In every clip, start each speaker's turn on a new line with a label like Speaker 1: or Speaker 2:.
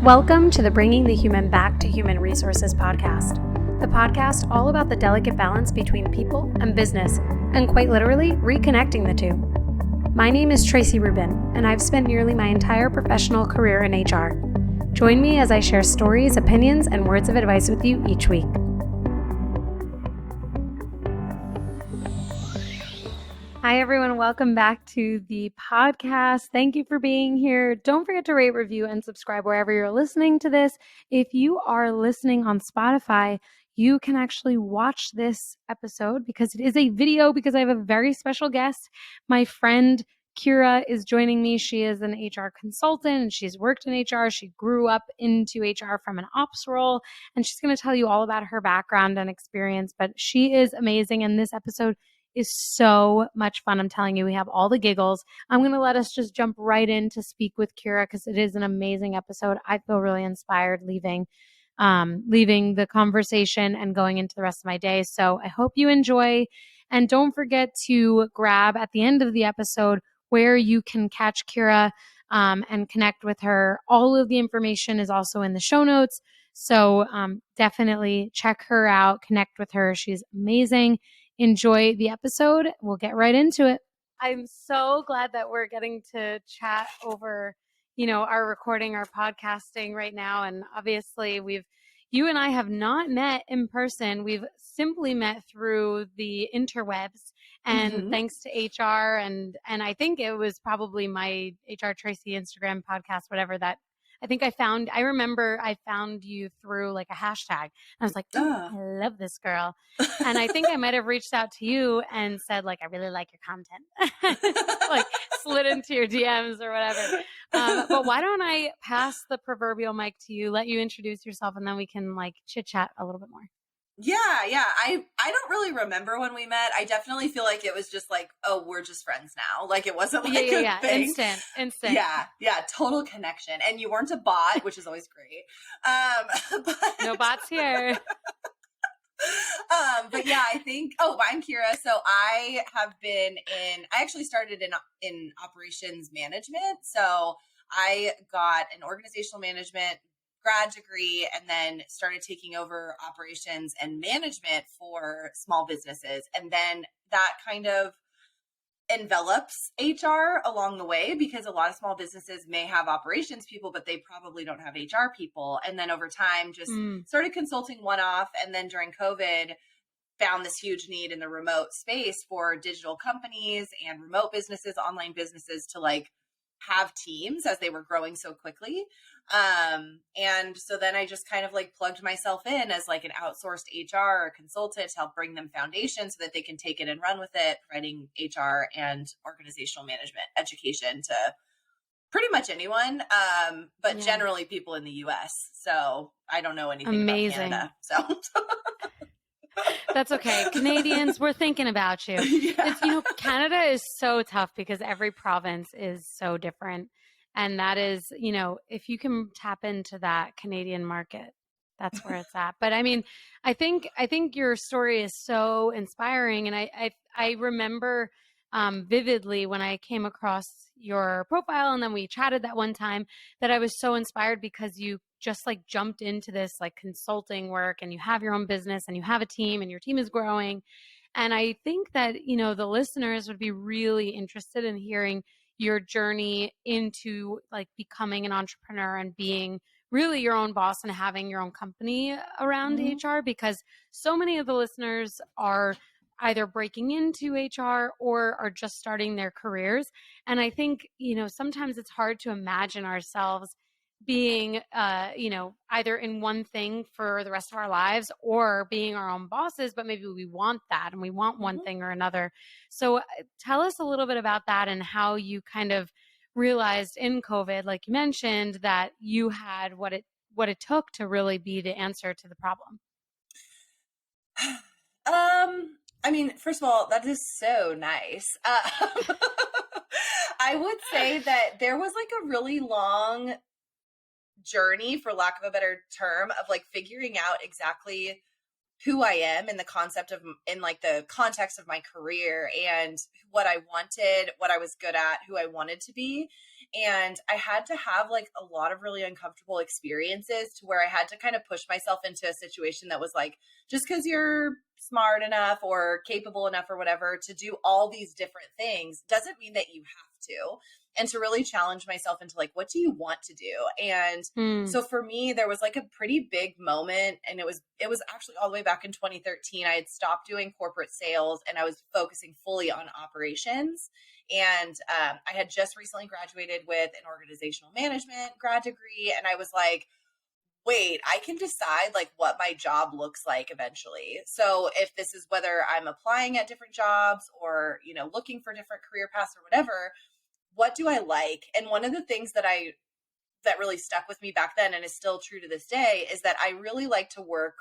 Speaker 1: Welcome to the Bringing the Human Back to Human Resources podcast, the podcast all about the delicate balance between people and business, and quite literally reconnecting the two. My name is Tracy Rubin, and I've spent nearly my entire professional career in HR. Join me as I share stories, opinions, and words of advice with you each week. Hi, everyone. Welcome back to the podcast. Thank you for being here. Don't forget to rate, review, and subscribe wherever you're listening to this. If you are listening on Spotify, you can actually watch this episode because it is a video because I have a very special guest. My friend Kira is joining me. She is an HR consultant and she's worked in HR. She grew up into HR from an ops role, and she's going to tell you all about her background and experience, but she is amazing. And this episode is so much fun. I'm telling you, we have all the giggles. I'm going to let us just jump right in to speak with Kira because it is an amazing episode. I feel really inspired leaving the conversation and going into the rest of my day. So I hope you enjoy. And don't forget to grab at the end of the episode where you can catch Kira and connect with her. All of the information is also in the show notes. So definitely check her out, connect with her. She's amazing. Enjoy the episode. We'll get right into it. I'm so glad that we're getting to chat over, our recording, our podcasting right now. And obviously you and I have not met in person. We've simply met through the interwebs and thanks to HR. And I think it was probably my HR Tracy Instagram podcast, whatever that I remember I found you through like a hashtag. I was like, I love this girl. And I think I might have reached out to you and said, like, I really like your content. Like slid into your DMs or whatever. But why don't I pass the proverbial mic to you, let you introduce yourself, and then we can like chit chat a little bit more.
Speaker 2: Yeah. I don't really remember when we met. I definitely feel like it was just like, oh, we're just friends now. Like it wasn't like a thing.
Speaker 1: Instant.
Speaker 2: Yeah. Total connection. And you weren't a bot, which is always great.
Speaker 1: But no bots here.
Speaker 2: But yeah, I'm Kira. So I actually started in operations management. So I got an organizational management grad degree and then started taking over operations and management for small businesses. And then that kind of envelops HR along the way because a lot of small businesses may have operations people, but they probably don't have HR people. And then over time, just started consulting one-off. And then during COVID, found this huge need in the remote space for digital companies and remote businesses, online businesses to like have teams as they were growing so quickly. And so then I just kind of like plugged myself in as like an outsourced HR or consultant to help bring them foundation so that they can take it and run with it, providing HR and organizational management education to pretty much anyone, but generally people in the US. So I don't know anything about Canada. So
Speaker 1: that's okay. Canadians, we're thinking about you. Yeah. Canada is so tough because every province is so different. And that is, if you can tap into that Canadian market, that's where it's at. But I mean, I think your story is so inspiring. And I remember vividly when I came across your profile and then we chatted that one time that I was so inspired because you just like jumped into this like consulting work and you have your own business and you have a team and your team is growing. And I think that, the listeners would be really interested in hearing your journey into like becoming an entrepreneur and being really your own boss and having your own company around HR, because so many of the listeners are either breaking into HR or are just starting their careers. And I think, sometimes it's hard to imagine ourselves being, either in one thing for the rest of our lives or being our own bosses, but maybe we want that and we want one thing or another. So tell us a little bit about that and how you kind of realized in COVID, like you mentioned, that you had what it took to really be the answer to the problem.
Speaker 2: I mean, first of all, that is so nice. I would say that there was like a really long journey, for lack of a better term, of like figuring out exactly who I am in the context of my career and what I wanted, what I was good at, who I wanted to be. And I had to have like a lot of really uncomfortable experiences to where I had to kind of push myself into a situation that was like, just because you're smart enough or capable enough or whatever to do all these different things doesn't mean that you have to. And to really challenge myself into like, what do you want to do? And so for me, there was like a pretty big moment, and it was actually all the way back in 2013. I had stopped doing corporate sales and I was focusing fully on operations. And I had just recently graduated with an organizational management grad degree, and I was like, wait, I can decide like what my job looks like eventually. So if this is whether I'm applying at different jobs or, you know, looking for different career paths or whatever, what do I like? And one of the things that really stuck with me back then and is still true to this day is that I really like to work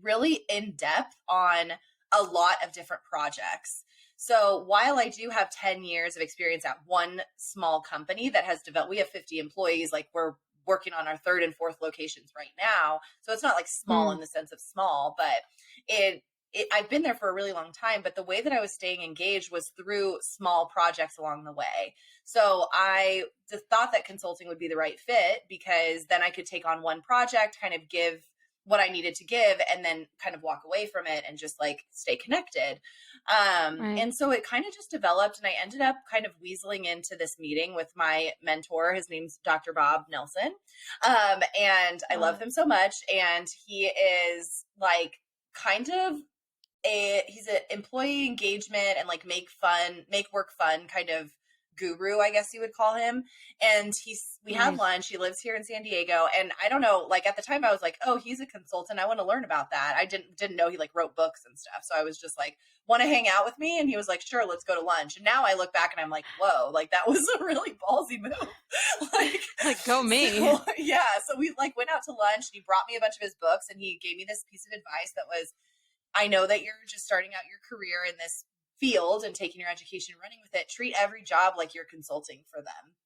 Speaker 2: really in depth on a lot of different projects. So while I do have 10 years of experience at one small company that has developed, we have 50 employees, like we're working on our third and fourth locations right now. So it's not like small in the sense of small, but I've been there for a really long time, but the way that I was staying engaged was through small projects along the way. So I just thought that consulting would be the right fit because then I could take on one project, kind of give what I needed to give, and then kind of walk away from it and just like stay connected. And so it kind of just developed, and I ended up kind of weaseling into this meeting with my mentor. His name's Dr. Bob Nelson. And I love him so much. And he is like kind of he's an employee engagement and like make work fun kind of guru, I guess you would call him. And we had lunch. He lives here in San Diego. And I don't know, like at the time I was like, oh, he's a consultant. I want to learn about that. I didn't know he like wrote books and stuff. So I was just like, want to hang out with me? And he was like, sure, let's go to lunch. And now I look back and I'm like, whoa, like that was a really ballsy move.
Speaker 1: like go me.
Speaker 2: So, yeah. So we like went out to lunch and he brought me a bunch of his books and he gave me this piece of advice that was, I know that you're just starting out your career in this field and taking your education and running with it. Treat every job like you're consulting for them.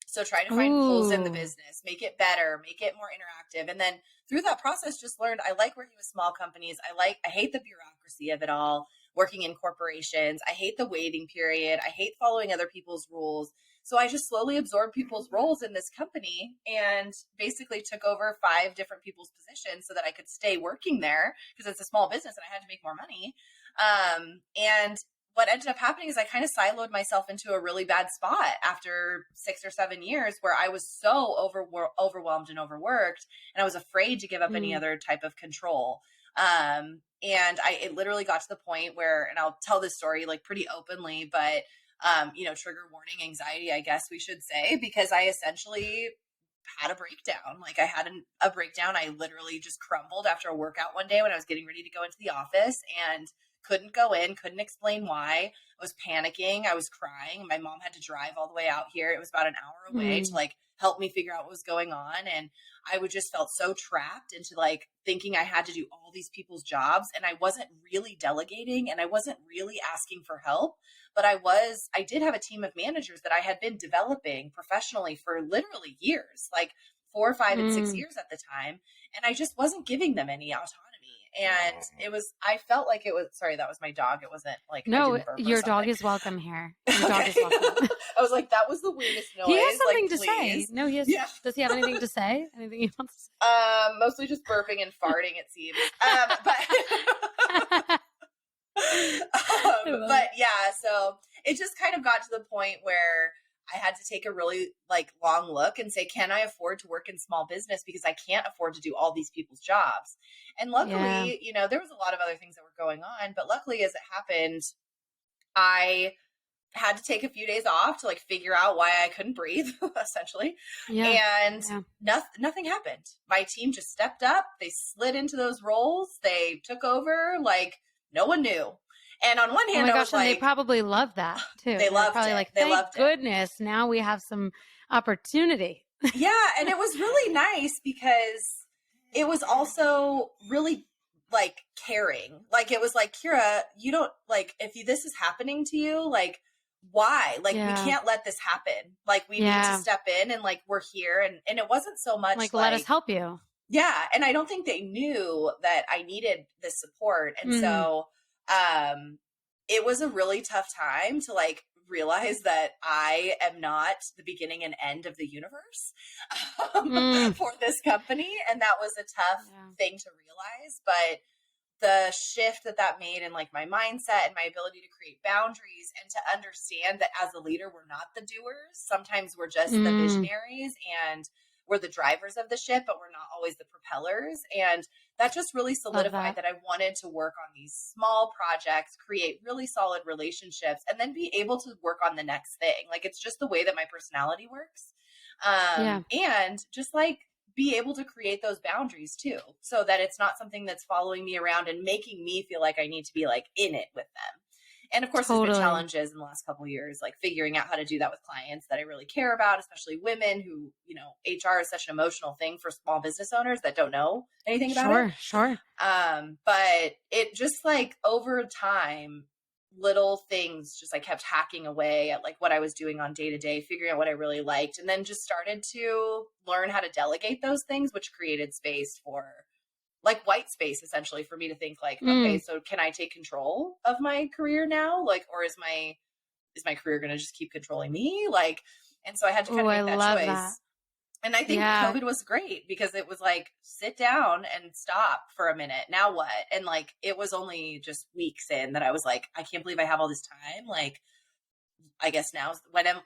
Speaker 2: So try to find holes in the business, make it better, make it more interactive. And then through that process, just learned I like working with small companies. I hate the bureaucracy of it all, working in corporations. I hate the waiting period. I hate following other people's rules. So I just slowly absorbed people's roles in this company and basically took over 5 different people's positions so that I could stay working there because it's a small business and I had to make more money. And what ended up happening is I kind of siloed myself into a really bad spot after 6 or 7 years where I was so overwhelmed and overworked, and I was afraid to give up any other type of control. And it literally got to the point where, and I'll tell this story like pretty openly, but trigger warning, anxiety, I guess we should say, because I essentially had a breakdown. Like I had a breakdown. I literally just crumbled after a workout one day when I was getting ready to go into the office and couldn't go in, couldn't explain why. I was panicking. I was crying. My mom had to drive all the way out here. It was about an hour away to like help me figure out what was going on. And I would just felt so trapped into like thinking I had to do all these people's jobs, and I wasn't really delegating and I wasn't really asking for help, but I did have a team of managers that I had been developing professionally for literally years, like 4, 5, and 6 years at the time. And I just wasn't giving them any autonomy. And I felt like it was, sorry, that was my dog. It wasn't like,
Speaker 1: no, your dog is welcome here. Your dog is welcome.
Speaker 2: I was like, that was the weirdest noise.
Speaker 1: He has something
Speaker 2: like,
Speaker 1: to
Speaker 2: please.
Speaker 1: say. No, he has. Yeah. Does he have anything to say? Anything he wants to say?
Speaker 2: Mostly just burping and farting, it seems. But yeah, so it just kind of got to the point where I had to take a really like long look and say, can I afford to work in small business? Because I can't afford to do all these people's jobs. And luckily, there was a lot of other things that were going on, but luckily as it happened, I had to take a few days off to like figure out why I couldn't breathe essentially. And nothing happened. My team just stepped up. They slid into those roles. They took over like no one knew. And on one hand, I was like,
Speaker 1: they probably loved that too.
Speaker 2: They loved
Speaker 1: probably
Speaker 2: it.
Speaker 1: Like,
Speaker 2: they
Speaker 1: thank goodness, now we have some opportunity.
Speaker 2: Yeah, and it was really nice because it was also really like caring. Like it was like, Kira, you don't like if this is happening to you, like why? Like we can't let this happen. Like we need to step in and like we're here. And it wasn't so much
Speaker 1: like let us help you.
Speaker 2: Yeah, and I don't think they knew that I needed this support, and so it was a really tough time to like realize that I am not the beginning and end of the universe
Speaker 1: Mm.
Speaker 2: for this company. And that was a tough thing to realize. But the shift that made in like my mindset and my ability to create boundaries and to understand that as a leader, we're not the doers. Sometimes we're just the visionaries and we're the drivers of the ship, but we're not always the propellers. And that just really solidified that I wanted to work on these small projects, create really solid relationships, and then be able to work on the next thing. Like it's just the way that my personality works.
Speaker 1: Yeah.
Speaker 2: And just like be able to create those boundaries too, so that it's not something that's following me around and making me feel like I need to be like in it with them. And of course, there's been
Speaker 1: Totally.
Speaker 2: challenges in the last couple of years, like figuring out how to do that with clients that I really care about, especially women who, you know, HR is such an emotional thing for small business owners that don't know anything about it.
Speaker 1: Sure.
Speaker 2: But it just like over time, little things just I kept hacking away at like what I was doing on day to day, figuring out what I really liked, and then just started to learn how to delegate those things, which created space for like white space essentially for me to think like, okay, so can I take control of my career now? Like, or is my career going to just keep controlling me? Like, and so I had to kind
Speaker 1: Oh,
Speaker 2: of
Speaker 1: I
Speaker 2: make that
Speaker 1: love
Speaker 2: choice.
Speaker 1: that.
Speaker 2: And I think COVID was great because it was like, sit down and stop for a minute. Now what? And like, it was only just weeks in that I was like, I can't believe I have all this time. Like, I guess now,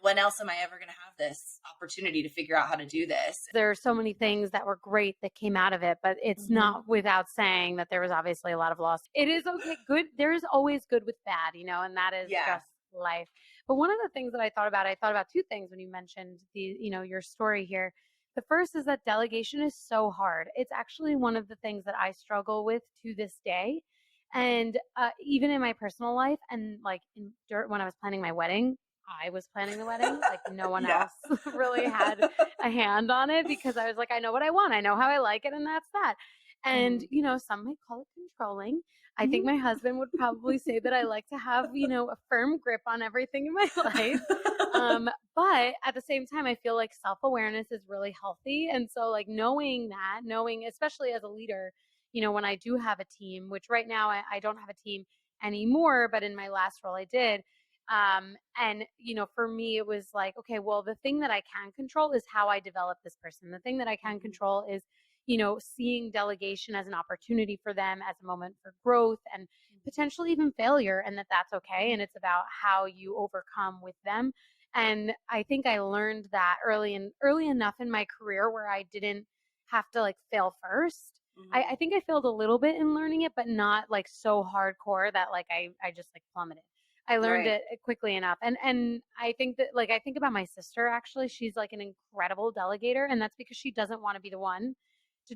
Speaker 2: when else am I ever going to have this opportunity to figure out how to do this?
Speaker 1: There are so many things that were great that came out of it, but it's not without saying that there was obviously a lot of loss. It is okay. Good. There is always good with bad, you know, and that is just life. But one of the things that I thought about two things when you mentioned your story here. The first is that delegation is so hard. It's actually one of the things that I struggle with to this day. And even in my personal life, and like when I was planning my wedding, I was planning the wedding. Like no one else really had a hand on it because I was like, I know what I want. I know how I like it. And that's that. And, some might call it controlling. I think my husband would probably say that I like to have, a firm grip on everything in my life. But at the same time, I feel like self-awareness is really healthy. And so like knowing, especially as a leader, when I do have a team, which right now I don't have a team anymore, but in my last role I did. And, for me, it was like, okay, well, the thing that I can control is how I develop this person. The thing that I can control is, seeing delegation as an opportunity for them, as a moment for growth and potentially even failure, and that's okay. And it's about how you overcome with them. And I think I learned that early enough in my career where I didn't have to like fail first. I think I failed a little bit in learning it, but not like so hardcore that like I just like plummeted. I learned it quickly enough. And I think that like I think about my sister actually, she's like an incredible delegator, and that's because she doesn't want to be the one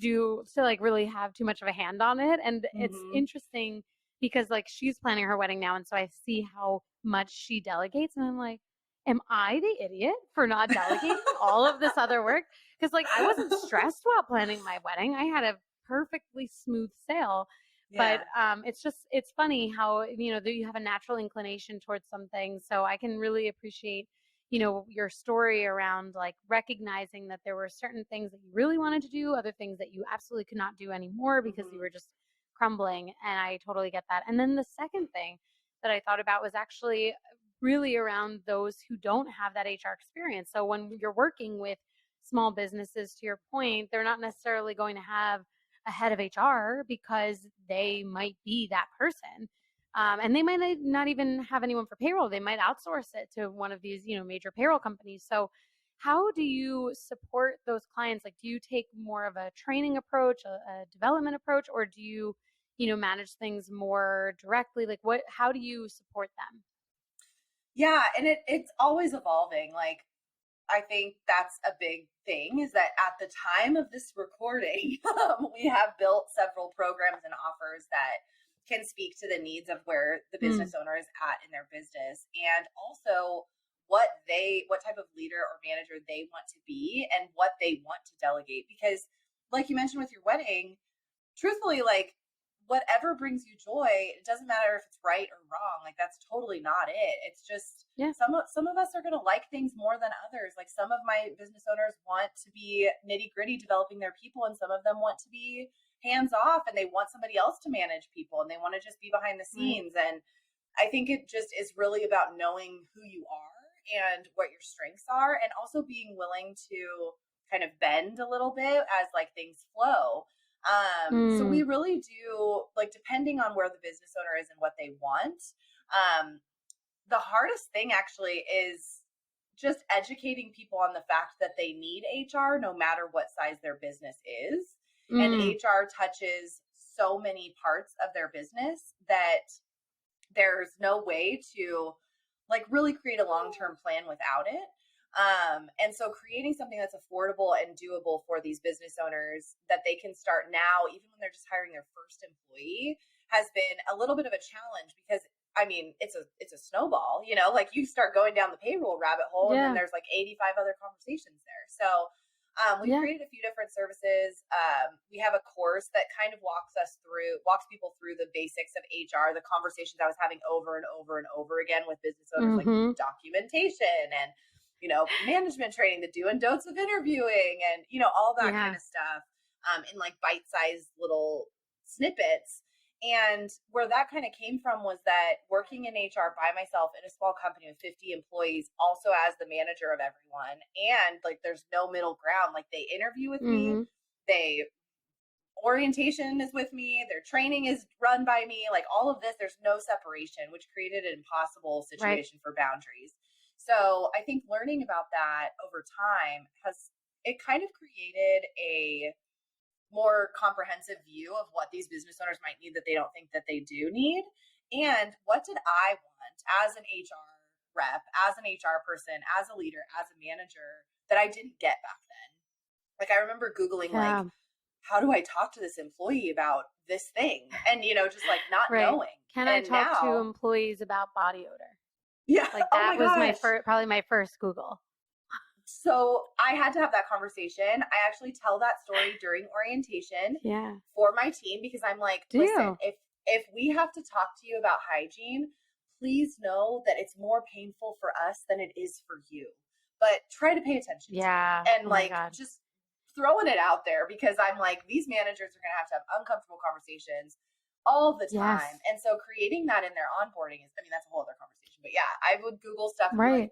Speaker 1: to like really have too much of a hand on it. And it's interesting because like she's planning her wedding now, and so I see how much she delegates, and I'm like, am I the idiot for not delegating all of this other work? Because like I wasn't stressed while planning my wedding. I had a perfectly smooth sail. But it's funny how you have a natural inclination towards some things. So I can really appreciate your story around like recognizing that there were certain things that you really wanted to do, other things that you absolutely could not do anymore because you were just crumbling. And I totally get that. And then the second thing that I thought about was actually really around those who don't have that HR experience. So when you're working with small businesses, to your point, they're not necessarily going to have a head of HR because they might be that person. And they might not even have anyone for payroll. They might outsource it to one of these, major payroll companies. So how do you support those clients? Like, do you take more of a training approach, a development approach, or do you, manage things more directly? Like how do you support them?
Speaker 2: Yeah. And it's always evolving. Like, I think that's a big thing is that at the time of this recording, we have built several programs and offers that can speak to the needs of where the business owner is at in their business, and also what type of leader or manager they want to be and what they want to delegate. Because like you mentioned with your wedding, truthfully, like whatever brings you joy, it doesn't matter if it's right or wrong. Like that's totally not it. It's just some of us are going to like things more than others. Like some of my business owners want to be nitty gritty developing their people, and some of them want to be hands off and they want somebody else to manage people and they want to just be behind the scenes. And I think it just is really about knowing who you are and what your strengths are, and also being willing to kind of bend a little bit as like things flow. So we
Speaker 1: Mm,
Speaker 2: really do, like, depending on where the business owner is and what they want. Um, the hardest thing actually is just educating people on the fact that they need HR no matter what size their business is. And
Speaker 1: mm,
Speaker 2: HR touches so many parts of their business that there's no way to like really create a long-term plan without it. And so creating something that's affordable and doable for these business owners that they can start now, even when they're just hiring their first employee, has been a little bit of a challenge because I mean, it's a snowball, you know, like you start going down the payroll rabbit hole and then
Speaker 1: yeah.
Speaker 2: there's like 85 other conversations there. So we've
Speaker 1: Yeah.
Speaker 2: created a few different services. We have a course that kind of walks people through the basics of HR, the conversations I was having over and over and over again with business owners, like
Speaker 1: Mm-hmm.
Speaker 2: documentation and, management training, the do and don'ts of interviewing and, all that kind
Speaker 1: Yeah.
Speaker 2: of stuff in like bite-sized little snippets. And where that kind of came from was that working in HR by myself in a small company with 50 employees, also as the manager of everyone, and like there's no middle ground. Like they interview with me,
Speaker 1: Mm-hmm.
Speaker 2: they orientation is with me, their training is run by me, like all of this, there's no separation, which created an impossible
Speaker 1: Right.
Speaker 2: situation for boundaries. So I think learning about that over time has it kind of created a more comprehensive view of what these business owners might need that they don't think that they do need. And what did I want as an HR rep, as an HR person, as a leader, as a manager that I didn't get back then? Like I remember Googling like,
Speaker 1: Yeah.
Speaker 2: how do I talk to this employee about this thing? And just like not
Speaker 1: Right.
Speaker 2: knowing.
Speaker 1: Can I
Speaker 2: And
Speaker 1: talk to
Speaker 2: now,
Speaker 1: employees about body odor?
Speaker 2: yeah,
Speaker 1: Like
Speaker 2: oh my
Speaker 1: that was my
Speaker 2: gosh.
Speaker 1: first, probably my first Google.
Speaker 2: So I had to have that conversation. I actually tell that story during orientation
Speaker 1: Yeah.
Speaker 2: for my team because I'm like,
Speaker 1: Do
Speaker 2: listen,
Speaker 1: you?
Speaker 2: if we have to talk to you about hygiene, please know that it's more painful for us than it is for you. But try to pay attention to it.
Speaker 1: Yeah.
Speaker 2: And
Speaker 1: Oh my
Speaker 2: like
Speaker 1: God.
Speaker 2: just throwing it out there because I'm like, these managers are gonna have to have uncomfortable conversations all the time.
Speaker 1: Yes.
Speaker 2: And so creating that in their onboarding is, I mean, that's a whole other conversation. But yeah, I would Google stuff and be like,
Speaker 1: Right.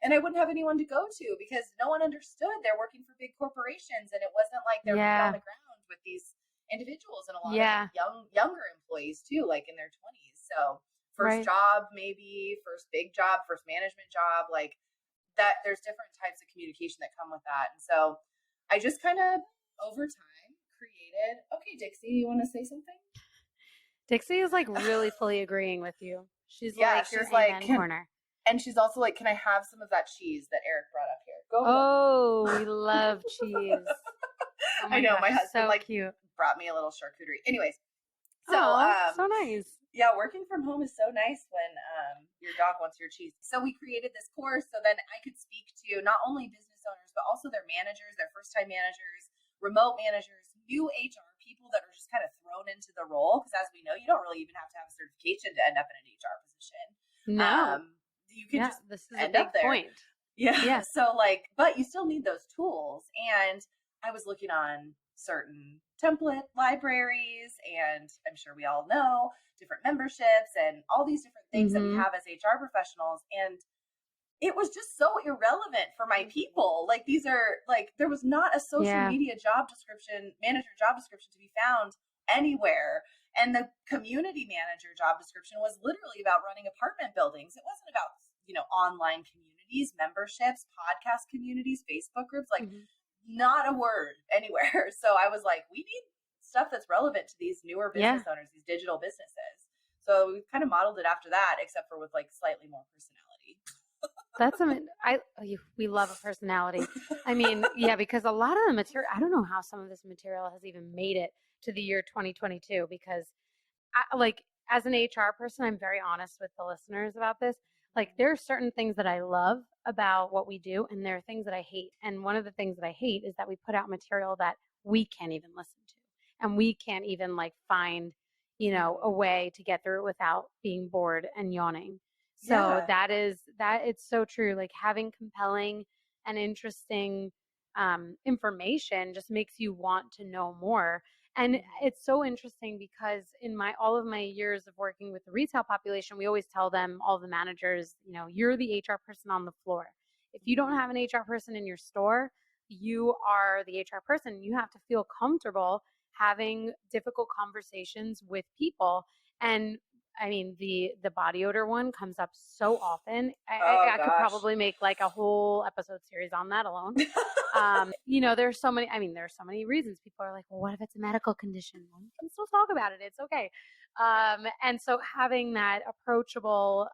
Speaker 2: and I wouldn't have anyone to go to because no one understood they're working for big corporations and it wasn't like they're feet on
Speaker 1: Yeah.
Speaker 2: the ground with these individuals and a lot of
Speaker 1: Yeah.
Speaker 2: younger employees too, like in their 20s. So first
Speaker 1: Right.
Speaker 2: job, maybe first big job, first management job, like that there's different types of communication that come with that. And so I just kind of over time created, okay, Dixie, you want to say something?
Speaker 1: Dixie is like really fully agreeing with you. She's
Speaker 2: Yeah,
Speaker 1: like your
Speaker 2: she's like,
Speaker 1: amen corner.
Speaker 2: and she's also like, can I have some of that cheese that Eric brought up here? Go
Speaker 1: Oh, we
Speaker 2: ahead.
Speaker 1: love cheese. Oh
Speaker 2: I
Speaker 1: my
Speaker 2: know
Speaker 1: gosh,
Speaker 2: my husband
Speaker 1: so
Speaker 2: like
Speaker 1: cute.
Speaker 2: brought me a little charcuterie. Anyways, so
Speaker 1: Oh, so nice.
Speaker 2: yeah, working from home is so nice when your dog wants your cheese. So we created this course so then I could speak to not only business owners but also their managers, their first time managers, remote managers, new HR people that are just kind of thrown into the role because as we know, you don't really even have to have a certification to end up in an HR position.
Speaker 1: No.
Speaker 2: You can
Speaker 1: Yeah,
Speaker 2: just
Speaker 1: this is a
Speaker 2: end
Speaker 1: big
Speaker 2: up there.
Speaker 1: point.
Speaker 2: Yeah.
Speaker 1: Yeah.
Speaker 2: So like, but you still need those tools. And I was looking on certain template libraries, and I'm sure we all know different memberships and all these different things that we
Speaker 1: Mm-hmm.
Speaker 2: have as HR professionals. And it was just so irrelevant for my people. Like these are like there was not a social
Speaker 1: Yeah.
Speaker 2: media job description, manager job description to be found anywhere. And the community manager job description was literally about running apartment buildings. It wasn't about, online communities, memberships, podcast communities, Facebook groups, like
Speaker 1: Mm-hmm.
Speaker 2: not a word anywhere. So I was like, we need stuff that's relevant to these newer
Speaker 1: Yeah.
Speaker 2: business owners, these digital businesses. So we kind of modeled it after that, except for with like slightly more personality.
Speaker 1: That's we love a personality. I mean, yeah, because a lot of the material, I don't know how some of this material has even made it to the year 2022 because like as an HR person, I'm very honest with the listeners about this. Like there are certain things that I love about what we do and there are things that I hate. And one of the things that I hate is that we put out material that we can't even listen to and we can't even like find, a way to get through it without being bored and yawning. So
Speaker 2: Yeah.
Speaker 1: that it's so true. Like having compelling and interesting information just makes you want to know more. And it's so interesting because in all of my years of working with the retail population, we always tell them, all the managers, you're the HR person on the floor. If you don't have an HR person in your store, you are the HR person. You have to feel comfortable having difficult conversations with people. And I mean, the body odor one comes up so often.
Speaker 2: Oh
Speaker 1: I could
Speaker 2: gosh.
Speaker 1: probably make like a whole episode series on that alone. There's so many, there's so many reasons. People are like, well, what if it's a medical condition? Well, we can still talk about it. It's okay. And so having that approachable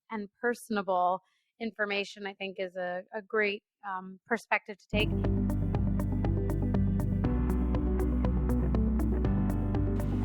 Speaker 1: and personable information, I think, is a great perspective to take.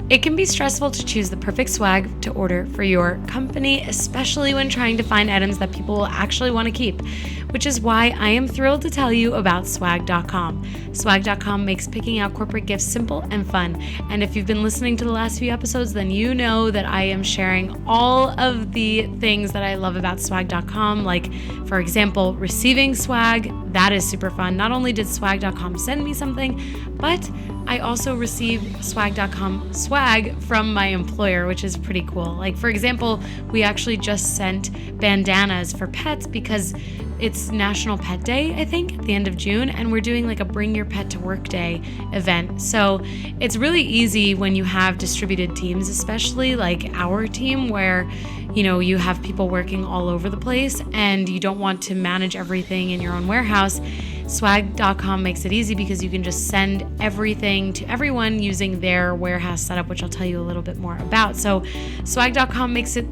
Speaker 3: It can be stressful to choose the perfect swag to order for your company, especially when trying to find items that people will actually want to keep, which is why I am thrilled to tell you about swag.com. Swag.com makes picking out corporate gifts simple and fun. And if you've been listening to the last few episodes, then you know that I am sharing all of the things that I love about swag.com, like, for example, receiving swag. That is super fun. Not only did swag.com send me something, but I also received swag.com swag from my employer, which is pretty cool. Like, for example, we actually just sent bandanas for pets because it's National Pet Day, I think, at the end of June, and we're doing like a Bring Your Pet to Work Day event. So it's really easy when you have distributed teams, especially like our team, where you have people working all over the place and you don't want to manage everything in your own warehouse. Swag.com makes it easy because you can just send everything to everyone using their warehouse setup, which I'll tell you a little bit more about. So swag.com makes it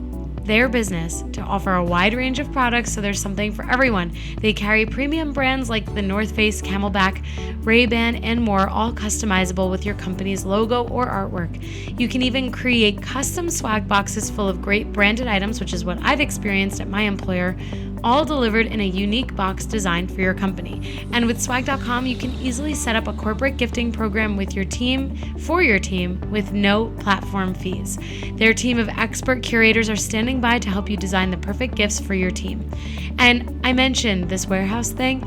Speaker 3: their business to offer a wide range of products, so there's something for everyone. They carry premium brands like the North Face, Camelback, Ray-Ban, and more, all customizable with your company's logo or artwork. You can even create custom swag boxes full of great branded items, which is what I've experienced at my employer, all delivered in a unique box designed for your company. And with swag.com, you can easily set up a corporate gifting program with your team, for your team, with no platform fees. Their team of expert curators are standing by to help you design the perfect gifts for your team. And I mentioned this warehouse thing.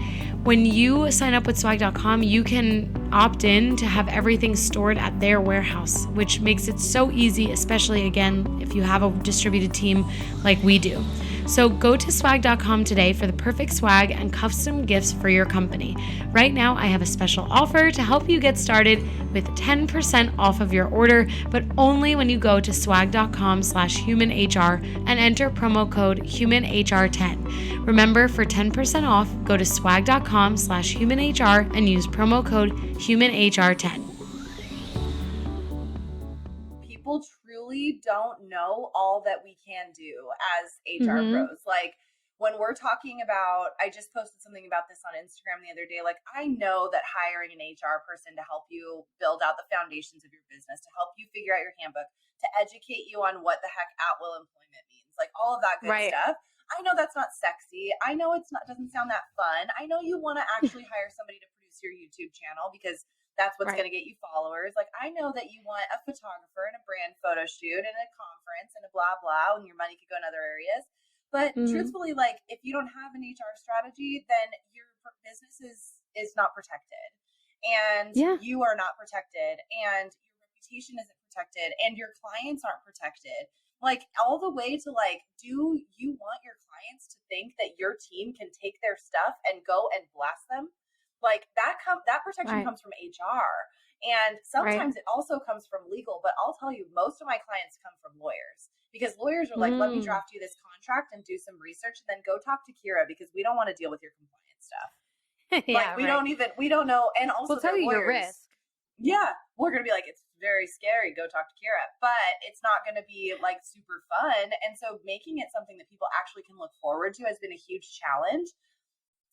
Speaker 3: When you sign up with swag.com, you can opt in to have everything stored at their warehouse, which makes it so easy, especially, again, if you have a distributed team like we do. So go to swag.com today for the perfect swag and custom gifts for your company. Right now, I have a special offer to help you get started with 10% off of your order, but only when you go to swag.com/humanhr and enter promo code HUMANHR10. Remember, for 10% off, go to swag.com/humanhr and use promo code HUMANHR10.
Speaker 2: People truly don't know all that we can do as HR
Speaker 1: Mm-hmm.
Speaker 2: pros. Like, when we're talking about, I just posted something about this on Instagram the other day. Like, I know that hiring an HR person to help you build out the foundations of your business, to help you figure out your handbook, to educate you on what the heck at will employment means, like all of that good
Speaker 1: Right.
Speaker 2: stuff. I know that's not sexy. I know it's not, doesn't sound that fun. I know you want to actually hire somebody to produce your YouTube channel because that's what's
Speaker 1: Right.
Speaker 2: going to get you followers. Like, I know that you want a photographer and a brand photo shoot and a conference and a blah, blah, and your money could go in other areas. But
Speaker 1: Mm-hmm.
Speaker 2: truthfully, like, if you don't have an HR strategy, then your business is not protected, and
Speaker 1: Yeah.
Speaker 2: you are not protected, and your reputation isn't protected, and your clients aren't protected. Like, all the way to, like, do you want your clients to think that your team can take their stuff and go and blast them? Like, that protection
Speaker 1: Right.
Speaker 2: comes from HR, and
Speaker 1: Right.
Speaker 2: sometimes it also comes from legal. But I'll tell you, most of my clients come from lawyers, because lawyers are like, let me draft you this contract and do some research and then go talk to Kira, because we don't want to deal with your compliance stuff.
Speaker 1: Yeah.
Speaker 2: Like, we
Speaker 1: Right.
Speaker 2: don't know. And also,
Speaker 1: We'll tell
Speaker 2: they're
Speaker 1: you your
Speaker 2: lawyers.
Speaker 1: risk.
Speaker 2: Yeah, we're gonna be like, it's very scary, go talk to Kira, but it's not gonna be like super fun. And so making it something that people actually can look forward to has been a huge challenge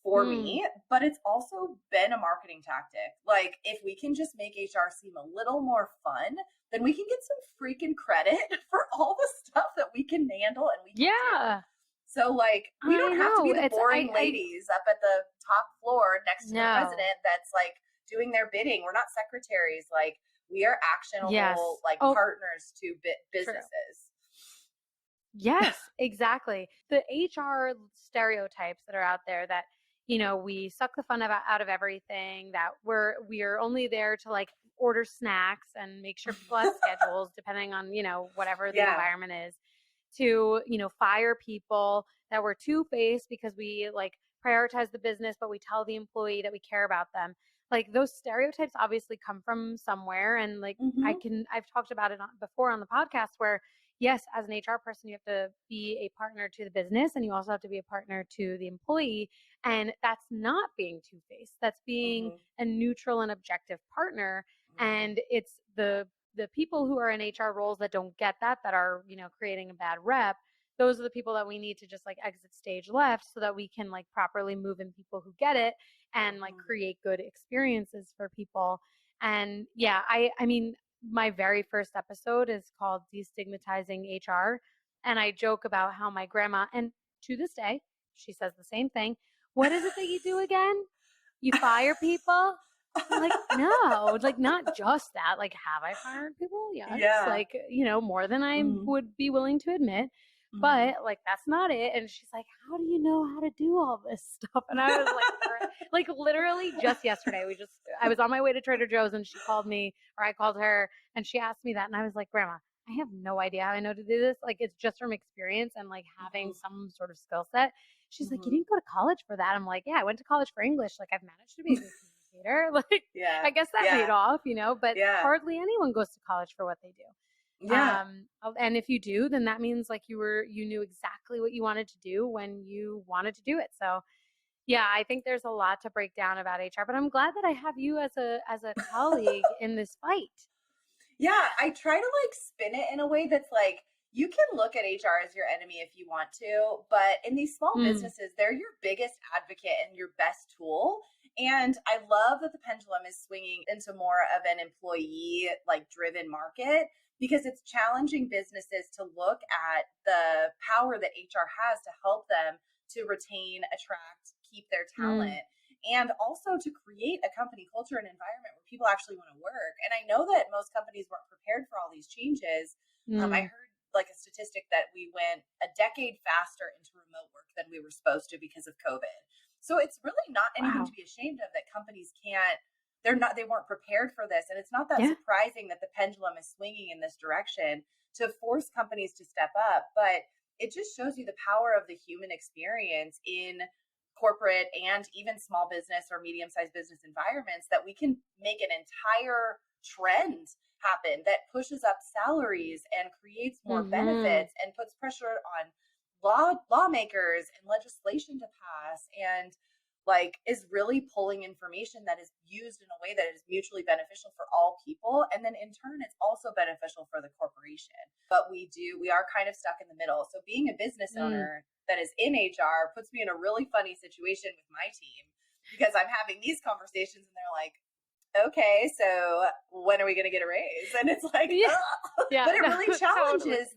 Speaker 2: for me, but it's also been a marketing tactic. Like, if we can just make HR seem a little more fun, then we can get some freaking credit for all the stuff that we can handle and we can
Speaker 1: Yeah.
Speaker 2: do. So, like, we don't have to be the
Speaker 1: It's
Speaker 2: boring ladies up at the top floor next to the
Speaker 1: No.
Speaker 2: president that's like doing their bidding. We're not secretaries. Like, we are actionable,
Speaker 1: Yes.
Speaker 2: like, partners to businesses.
Speaker 1: Yes, exactly. The HR stereotypes that are out there, that we suck the fun out of everything, that we're only there to, like, order snacks and make sure people have schedules depending on, whatever the
Speaker 2: Yeah.
Speaker 1: environment is, to, fire people that were two-faced because we like prioritize the business, but we tell the employee that we care about them. Like those stereotypes obviously come from somewhere. And like I've talked about it before on the podcast where, yes, as an HR person, you have to be a partner to the business and you also have to be a partner to the employee. And that's not being two-faced. That's being a neutral and objective partner. And it's the people who are in HR roles that don't get that are, creating a bad rep. Those are the people that we need to just like exit stage left so that we can like properly move in people who get it and like create good experiences for people. And yeah, I mean, my very first episode is called Destigmatizing HR. And I joke about how my grandma, and to this day, she says the same thing. What is it that you do again? You fire people? I'm like, no, like not just that. Like, have I fired people? Yes.
Speaker 2: Yeah.
Speaker 1: Like, more than I would be willing to admit. But like, that's not it. And she's like, how do you know how to do all this stuff? And I was like literally just yesterday, I was on my way to Trader Joe's and she called me, or I called her, and she asked me that. And I was like, Grandma, I have no idea how I know to do this. Like, it's just from experience and like having some sort of skill set. She's like, you didn't go to college for that. I'm like, yeah, I went to college for English. Like, I've managed to be a good communicator. Like, I guess that paid off, but hardly anyone goes to college for what they do.
Speaker 2: Yeah.
Speaker 1: And if you do, then that means like you knew exactly what you wanted to do when you wanted to do it. So yeah, I think there's a lot to break down about HR, but I'm glad that I have you as a colleague in this fight.
Speaker 2: Yeah, I try to like spin it in a way that's like, you can look at HR as your enemy if you want to, but in these small businesses, they're your biggest advocate and your best tool. And I love that the pendulum is swinging into more of an employee like driven market, because it's challenging businesses to look at the power that HR has to help them to retain, attract, keep their talent. And also to create a company culture and environment where people actually want to work. And I know that most companies weren't prepared for all these changes. I heard like a statistic that we went a decade faster into remote work than we were supposed to because of COVID. So it's really not anything to be ashamed of that companies they weren't prepared for this. And it's not that surprising that the pendulum is swinging in this direction to force companies to step up. But it just shows you the power of the human experience in corporate and even small business or medium-sized business environments, that we can make an entire trend happen that pushes up salaries and creates more benefits and puts pressure on lawmakers and legislation to pass, and like is really pulling information that is used in a way that is mutually beneficial for all people. And then in turn, it's also beneficial for the corporation. But we are kind of stuck in the middle. So being a business owner that is in HR puts me in a really funny situation with my team, because I'm having these conversations and they're like, okay, so when are we going to get a raise? And it's like, but it really challenges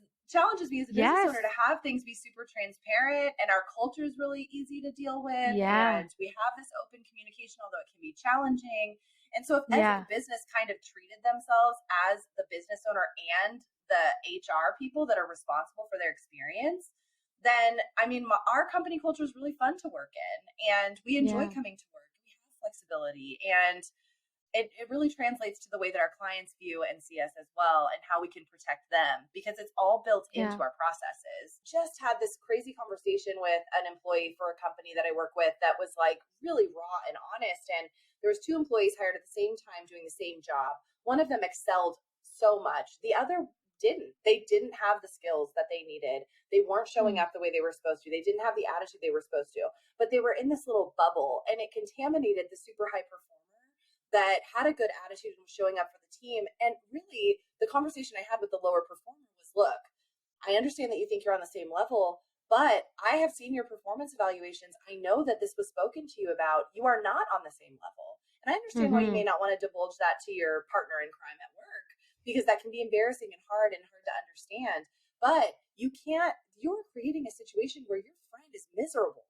Speaker 2: me as a business owner to have things be super transparent, and our culture is really easy to deal with. And we have this open communication, although it can be challenging. And so if every business kind of treated themselves as the business owner and the HR people that are responsible for their experience, then, I mean, our company culture is really fun to work in, and we enjoy coming to work. We have flexibility, and it really translates to the way that our clients view and see us as well, and how we can protect them, because it's all built into our processes. Just had this crazy conversation with an employee for a company that I work with that was like really raw and honest. And there was 2 employees hired at the same time doing the same job. One of them excelled so much. The other didn't. They didn't have the skills that they needed. They weren't showing up the way they were supposed to. They didn't have the attitude they were supposed to, but they were in this little bubble, and it contaminated the super high performer that had a good attitude and was showing up for the team. And really the conversation I had with the lower performer was, look, I understand that you think you're on the same level, but I have seen your performance evaluations. I know that this was spoken to you about. You are not on the same level. And I understand why you may not want to divulge that to your partner in crime at work, because that can be embarrassing and hard to understand. But you're creating a situation where your friend is miserable.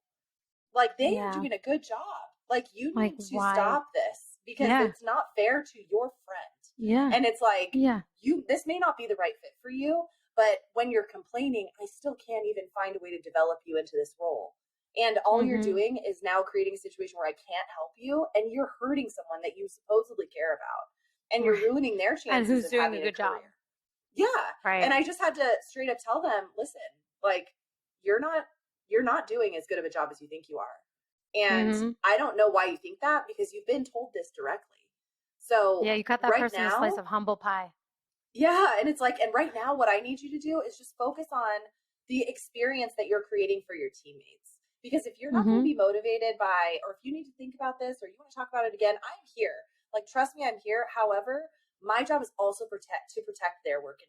Speaker 2: Like, they are doing a good job. Like, you need to stop this, because it's not fair to your friend.
Speaker 1: Yeah.
Speaker 2: And it's like, this may not be the right fit for you, but when you're complaining, I still can't even find a way to develop you into this role. And all you're doing is now creating a situation where I can't help you, and you're hurting someone that you supposedly care about. and you're ruining their chances
Speaker 1: and who's
Speaker 2: of
Speaker 1: doing
Speaker 2: having
Speaker 1: a good
Speaker 2: career.
Speaker 1: job.
Speaker 2: Yeah.
Speaker 1: Right.
Speaker 2: And I just had to straight up tell them, listen, like you're not doing as good of a job as you think you are. And I don't know why you think that, because you've been told this directly. So
Speaker 1: yeah, you cut that person a slice of humble pie.
Speaker 2: Yeah. And it's like, and right now what I need you to do is just focus on the experience that you're creating for your teammates. Because if you're not going to be motivated by, or if you need to think about this, or you want to talk about it again, I'm here. Like, trust me, I'm here. However, my job is also to protect their work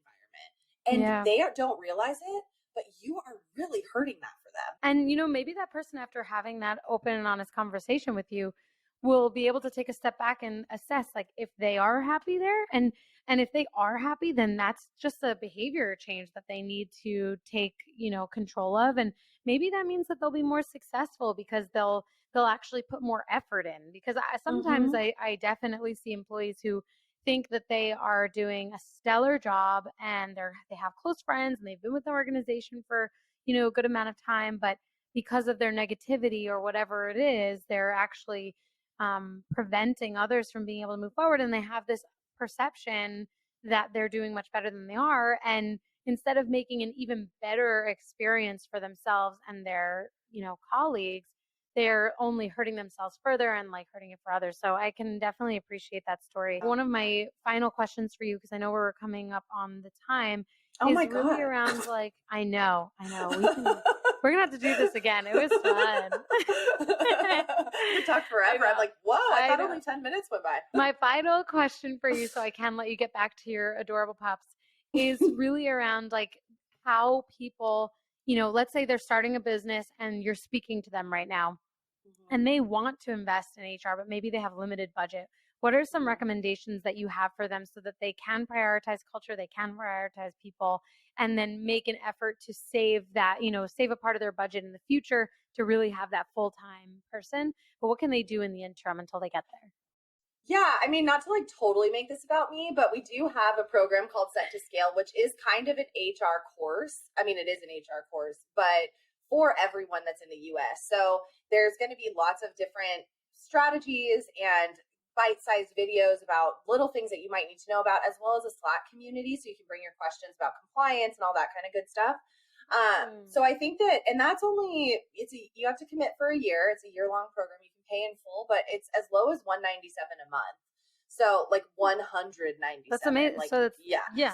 Speaker 2: environment. And they don't realize it, but you are really hurting that for them.
Speaker 1: And, you know, maybe that person, after having that open and honest conversation with you, will be able to take a step back and assess, like, if they are happy there. And if they are happy, then that's just a behavior change that they need to take, you know, control of. And maybe that means that they'll be more successful because they'll actually put more effort in. Because sometimes I definitely see employees who think that they are doing a stellar job and they have close friends and they've been with the organization for, you know, a good amount of time, but because of their negativity or whatever it is, they're actually preventing others from being able to move forward. And they have this perception that they're doing much better than they are. And instead of making an even better experience for themselves and their, you know, colleagues, they're only hurting themselves further and like hurting it for others. So I can definitely appreciate that story. One of my final questions for you, because I know we're coming up on the time, is really around like, I know. We're going to have to do this again. It was fun.
Speaker 2: We talked forever. I'm like, whoa, I thought only 10 minutes went by.
Speaker 1: My final question for you, so I can let you get back to your adorable pups, is really around like how people, you know, let's say they're starting a business and you're speaking to them right now and they want to invest in HR, but maybe they have limited budget. What are some recommendations that you have for them so that they can prioritize culture, they can prioritize people, and then make an effort to save that, you know, save a part of their budget in the future to really have that full-time person? But what can they do in the interim until they get there?
Speaker 2: Yeah, I mean, not to like totally make this about me, but we do have a program called Set to Scale, which is kind of an HR course. I mean, it is an HR course, but for everyone that's in the US. So there's going to be lots of different strategies and bite-sized videos about little things that you might need to know about, as well as a Slack community, so you can bring your questions about compliance and all that kind of good stuff. So I think that, and that's only, you have to commit for a year. It's a year-long program. You can pay in full, but it's as low as $197 a month. So like $197.
Speaker 1: That's amazing.
Speaker 2: Like,
Speaker 1: so it's,
Speaker 2: yeah.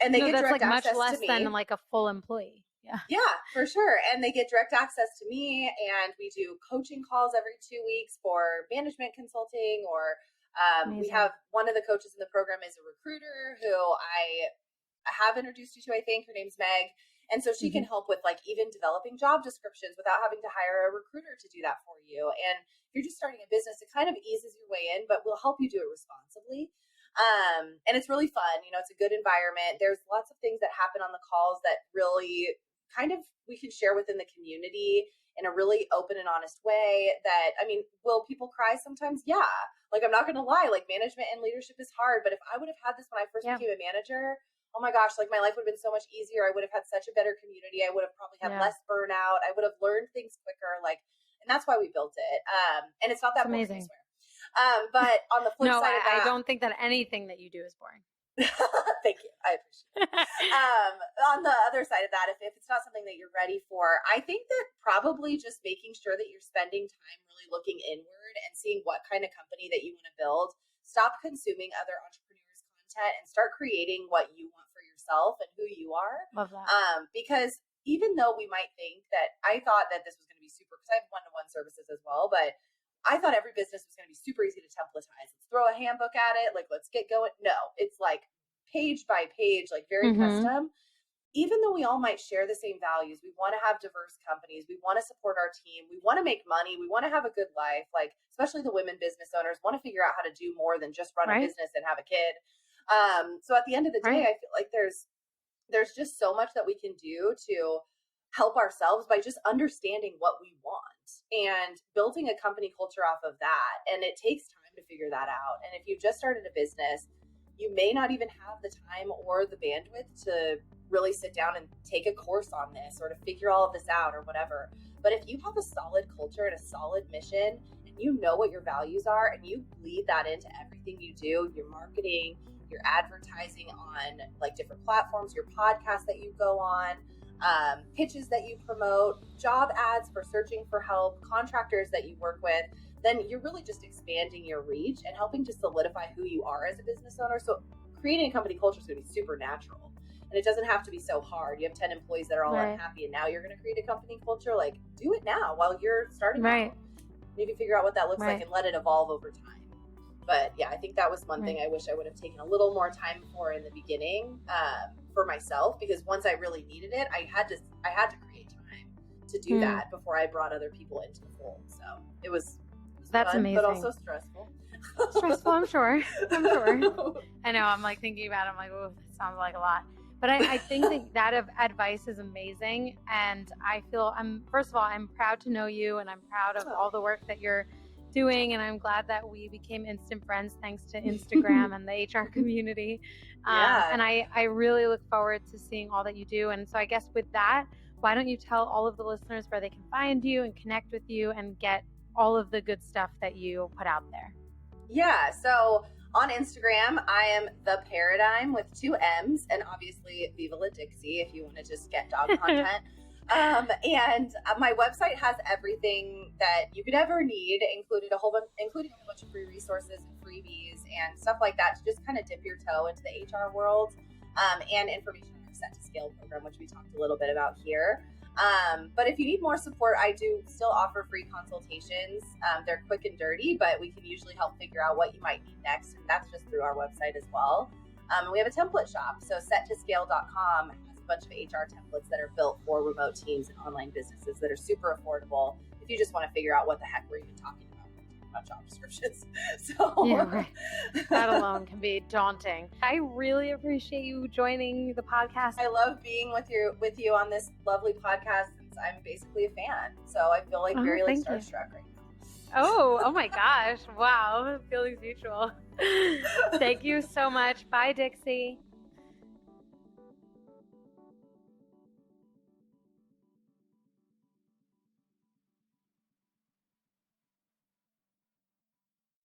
Speaker 2: And they get direct
Speaker 1: like
Speaker 2: access
Speaker 1: much less
Speaker 2: to me.
Speaker 1: than like a full employee.
Speaker 2: Yeah, for sure. And they get direct access to me, and we do coaching calls every 2 weeks for management consulting, or we have one of the coaches in the program is a recruiter who I have introduced you to, I think. Her name's Meg. And so she can help with like even developing job descriptions without having to hire a recruiter to do that for you. And if you're just starting a business, it kind of eases your way in, but we'll help you do it responsibly. And it's really fun. You know, it's a good environment. There's lots of things that happen on the calls that really kind of we can share within the community in a really open and honest way. That, I mean, will people cry sometimes? Yeah. Like, I'm not going to lie, like management and leadership is hard, but if I would have had this when I first became a manager, oh my gosh, like my life would have been so much easier. I would have had such a better community. I would have probably had less burnout. I would have learned things quicker. Like, and that's why we built it. And it's not that boring, I swear. But on the flip side of that,
Speaker 1: I don't think that anything that you do is boring.
Speaker 2: Thank you. I appreciate it. On the other side of that, if it's not something that you're ready for, I think that probably just making sure that you're spending time really looking inward and seeing what kind of company that you want to build. Stop consuming other entrepreneurs' content and start creating what you want for yourself and who you are.
Speaker 1: Love that.
Speaker 2: Because even though we might think that, I thought that this was going to be super, because I have one-to-one services as well, but I thought every business was going to be super easy to templatize. Let's throw a handbook at it. Like, let's get going. No, it's like page by page, like very custom. Even though we all might share the same values, we want to have diverse companies. We want to support our team. We want to make money. We want to have a good life. Like, especially the women business owners want to figure out how to do more than just run a business and have a kid. So at the end of the day, I feel like there's just so much that we can do to help ourselves by just understanding what we want and building a company culture off of that. And it takes time to figure that out. And if you've just started a business, you may not even have the time or the bandwidth to really sit down and take a course on this or to figure all of this out or whatever. But if you have a solid culture and a solid mission, and you know what your values are and you bleed that into everything you do, your marketing, your advertising on like different platforms, your podcast that you go on, pitches that you promote, job ads for searching for help, contractors that you work with, then you're really just expanding your reach and helping to solidify who you are as a business owner. So creating a company culture is going to be super natural. And it doesn't have to be so hard. You have 10 employees that are all unhappy and now you're going to create a company culture. Like, do it now while you're starting out. You can figure out what that looks like and let it evolve over time. But yeah, I think that was one thing I wish I would have taken a little more time for in the beginning for myself, because once I really needed it, I had to create time to do that before I brought other people into the fold. So it was
Speaker 1: That's
Speaker 2: fun,
Speaker 1: amazing.
Speaker 2: but also stressful.
Speaker 1: Stressful, I'm sure. I know. I'm like thinking about it. I'm like, oh, that sounds like a lot. But I think that advice is amazing. And I feel first of all, I'm proud to know you and I'm proud of all the work that you're doing. And I'm glad that we became instant friends thanks to Instagram and the HR community. And I really look forward to seeing all that you do. And so I guess with that, why don't you tell all of the listeners where they can find you and connect with you and get all of the good stuff that you put out there?
Speaker 2: Yeah. So on Instagram, I am The Paradigm with 2 M's, and obviously Viva La Dixie if you want to just get dog content. And my website has everything that you could ever need, including a whole bunch of free resources and freebies and stuff like that to just kind of dip your toe into the HR world, and information on our Set to Scale program, which we talked a little bit about here. But if you need more support, I do still offer free consultations. They're quick and dirty, but we can usually help figure out what you might need next. And that's just through our website as well. And we have a template shop. So settoscale.com has a bunch of HR templates that are built for remote teams and online businesses that are super affordable if you just want to figure out what the heck we're even talking about job descriptions. So
Speaker 1: yeah, right. That alone can be daunting. I really appreciate you joining the podcast.
Speaker 2: I love being with you on this lovely podcast since I'm basically a fan. So I feel like very like starstruck right now.
Speaker 1: Oh my gosh. Wow. Feelings mutual. Thank you so much. Bye, Dixie.